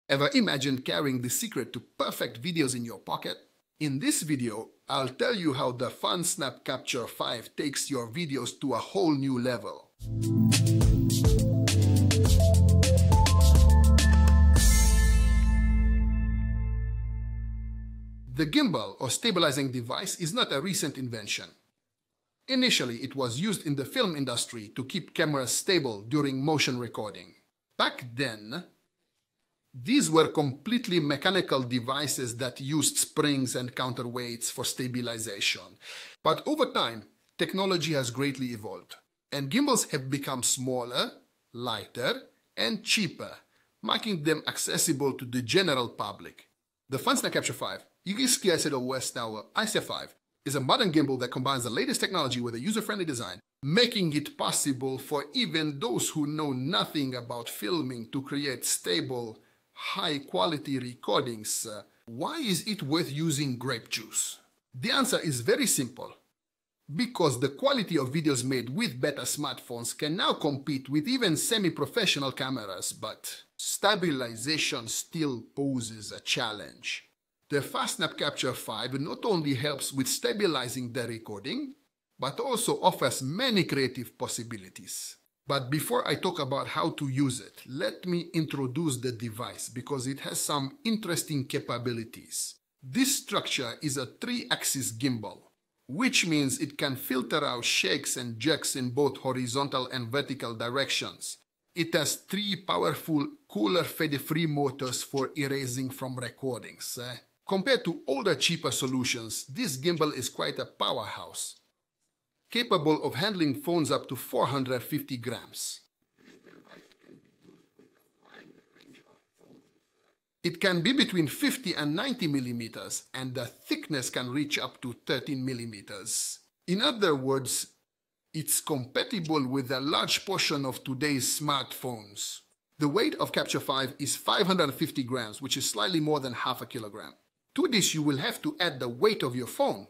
Ever imagined carrying the secret to perfect videos in your pocket? In this video, I'll tell you how the FUNSNAP Capture 5 takes your videos to a whole new level. The gimbal, or stabilizing device, is not a recent invention. Initially, it was used in the film industry to keep cameras stable during motion recording. Back then, these were completely mechanical devices that used springs and counterweights for stabilization. But over time, technology has greatly evolved, and gimbals have become smaller, lighter, and cheaper, making them accessible to the general public. The FUNSNAP Capture 5, IC5, is a modern gimbal that combines the latest technology with a user-friendly design, making it possible for even those who know nothing about filming to create stable, high-quality recordings. Why is it worth using grape juice? The answer is very simple. Because the quality of videos made with better smartphones can now compete with even semi-professional cameras, but stabilization still poses a challenge. The FUNSNAP Capture 5 not only helps with stabilizing the recording, but also offers many creative possibilities. But before I talk about how to use it, let me introduce the device because it has some interesting capabilities. This structure is a 3-axis gimbal, which means it can filter out shakes and jerks in both horizontal and vertical directions. It has 3 powerful cooler fade-free motors for erasing from recordings. Compared to older, cheaper solutions, this gimbal is quite a powerhouse, capable of handling phones up to 450 grams. It can be between 50 and 90 millimeters, and the thickness can reach up to 13 millimeters. In other words, it's compatible with a large portion of today's smartphones. The weight of Capture 5 is 550 grams, which is slightly more than half a kilogram. To this, you will have to add the weight of your phone,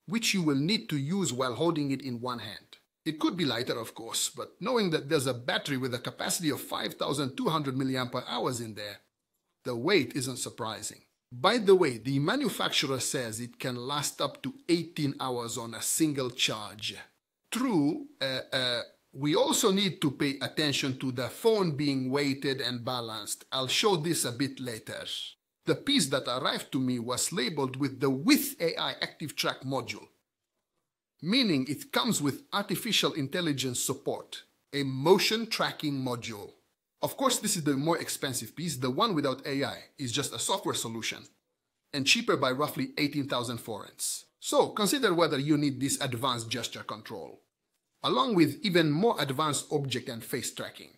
which you will need to use while holding it in one hand. It could be lighter, of course, but knowing that there's a battery with a capacity of 5,200 mAh in there, the weight isn't surprising. By the way, the manufacturer says it can last up to 18 hours on a single charge. True, we also need to pay attention to the phone being weighted and balanced. I'll show this a bit later. The piece that arrived to me was labeled with the With AI Active Track module, meaning it comes with artificial intelligence support, a motion tracking module. Of course, this is the more expensive piece. The one without AI is just a software solution and cheaper by roughly 18,000 forints. So consider whether you need this advanced gesture control, along with even more advanced object and face tracking.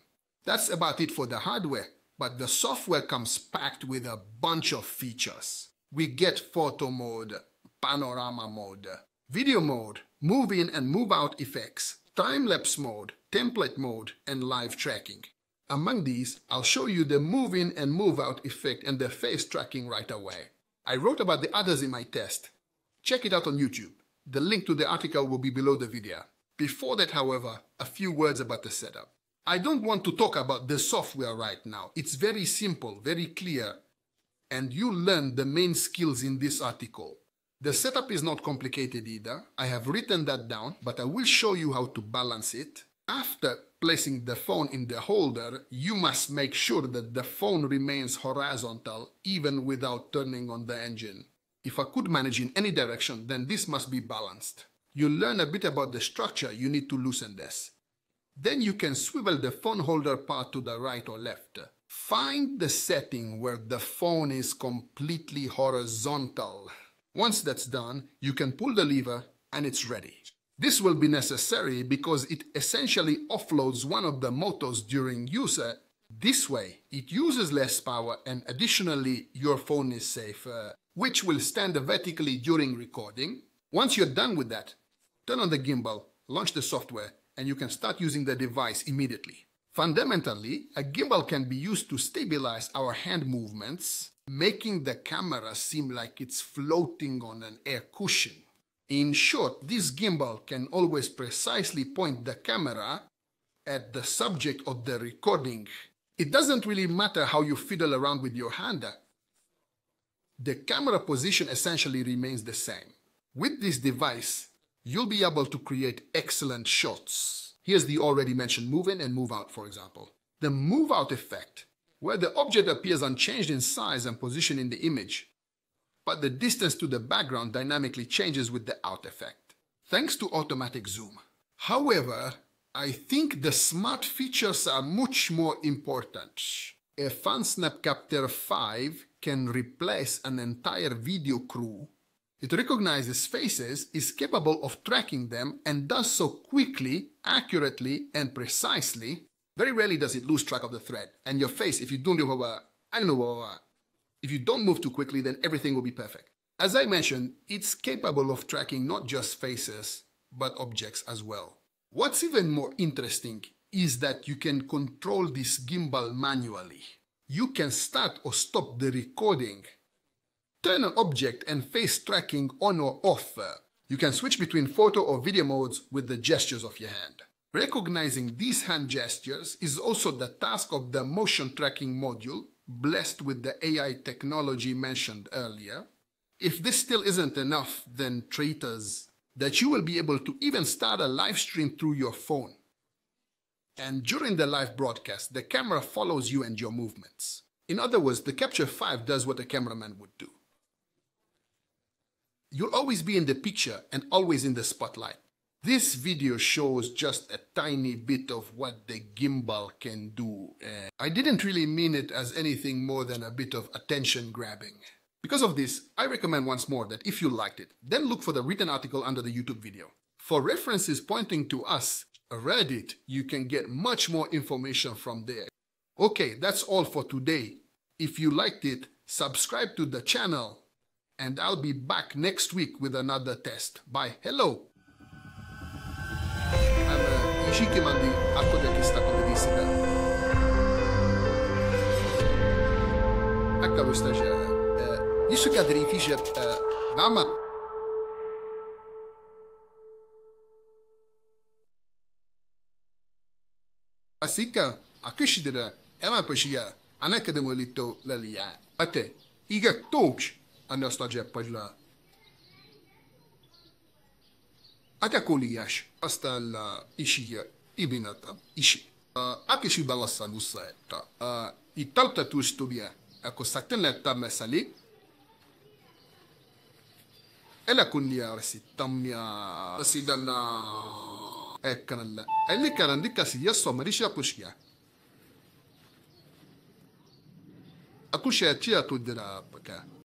That's about it for the hardware. But the software comes packed with a bunch of features. We get photo mode, panorama mode, video mode, move in and move out effects, time-lapse mode, template mode, and live tracking. Among these, I'll show you the move in and move out effect and the face tracking right away. I wrote about the others in my test. Check it out on YouTube. The link to the article will be below the video. Before that, however, a few words about the setup. I don't want to talk about the software right now. It's very simple, very clear, and you'll learn the main skills in this article. The setup is not complicated either. I have written that down, but I will show you how to balance it. After placing the phone in the holder, you must make sure that the phone remains horizontal even without turning on the engine. If I could manage in any direction, then this must be balanced. You'll learn a bit about the structure. You need to loosen this. Then you can swivel the phone holder part to the right or left. Find the setting where the phone is completely horizontal. Once that's done, you can pull the lever and it's ready. This will be necessary because it essentially offloads one of the motors during use. This way, it uses less power and additionally your phone is safer, which will stand vertically during recording. Once you're done with that, turn on the gimbal, launch the software, and you can start using the device immediately. Fundamentally, a gimbal can be used to stabilize our hand movements, making the camera seem like it's floating on an air cushion. In short, this gimbal can always precisely point the camera at the subject of the recording It doesn't really matter how you fiddle around with your hand. The camera position essentially remains the same. With this device, you'll be able to create excellent shots. Here's the already mentioned move in and move out, for example. The move out effect, where the object appears unchanged in size and position in the image, but the distance to the background dynamically changes with the out effect, thanks to automatic zoom. However, I think the smart features are much more important. A FUNSNAP Capture 5 can replace an entire video crew. It recognizes faces, is capable of tracking them, and does so quickly, accurately, and precisely. Very rarely does it lose track of the thread. And your face, if you don't move too quickly, then everything will be perfect. As I mentioned, it's capable of tracking not just faces, but objects as well. What's even more interesting is that you can control this gimbal manually. You can start or stop the recording, turn an object and face tracking on or off. You can switch between photo or video modes with the gestures of your hand. Recognizing these hand gestures is also the task of the motion tracking module, blessed with the AI technology mentioned earlier. If this still isn't enough, then traitors, that you will be able to even start a live stream through your phone. And during the live broadcast, the camera follows you and your movements. In other words, the Capture 5 does what a cameraman would do. You'll always be in the picture and always in the spotlight. This video shows just a tiny bit of what the gimbal can do. I didn't really mean it as anything more than a bit of attention grabbing. Because of this, I recommend once more that if you liked it, then look for the written article under the YouTube video. For references pointing to us, Reddit, you can get much more information from there. Okay, that's all for today. If you liked it, subscribe to the channel, and I'll be back next week with another test. Bye. Hello! Jeśli mandi akkor de questa comedistica. Akka wystaje. Jeśli kadri fisze mama. Asika, akishidera, ema pashia, anakademolito lalia. Ate, iga toks, anastasia pajla. Atakoliás, aztán isiga, ibinata, isi. Akisi balassan uszaetta. Itt taltatus tubia, akkor szaktenlettem messzeli. Elakunnia resittamia, sidana. Ekkanalla. Elli karan dikasi yasso marisha pushia. Akusha chia tudira baka.